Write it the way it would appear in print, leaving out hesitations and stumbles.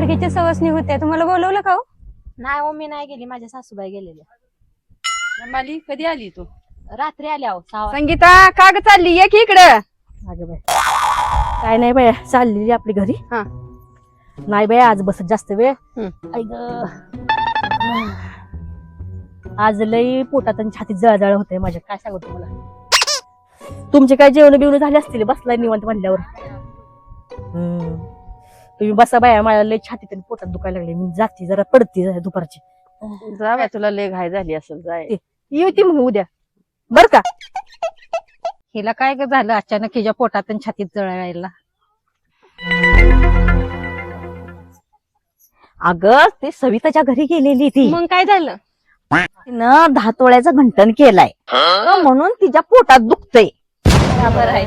गाडगीच्या सवसनी होत्या, तुम्हाला बोलवलं का हो? नाही हो, मी नाही गेली, माझ्या सासूबाई गेलेल्या. माली कधी आली तू? रात्री आल्या हो 6 वाजता. संगीता का ग चालली ये की इकडं. अगं बाय, काय नाही बाय, चाललेली आपली घरी. हा. नाही बाय, आज बसत जास्त वेळ. हम्म. ऐक, आज लई पोटात आणि छातीत जळजळ होते माझ्या, काय सांगू तुम्हाला. तुमचे काय जेवण बिवणं झाले असतील, बसलाय निवांत म्हणल्यावर. तुम्ही बसा बाया, मला लई छातीत आणि पोटात दुखायला लागले, मी जाते जरा पडते जरा दुपारची. जा बाय, तुला लय घाई झाली असेल, जाय. येते मग उद्या बर का. हिला काय ग झालं अचानक हिच्या पोटात आणि छातीत जळायला. अगं ते सविताच्या घरी गेलेली ती. मग काय झालं? तिनं 10 तोळ्याचं घंटन केलाय म्हणून तिच्या पोटात दुखतंय. बरं आहे.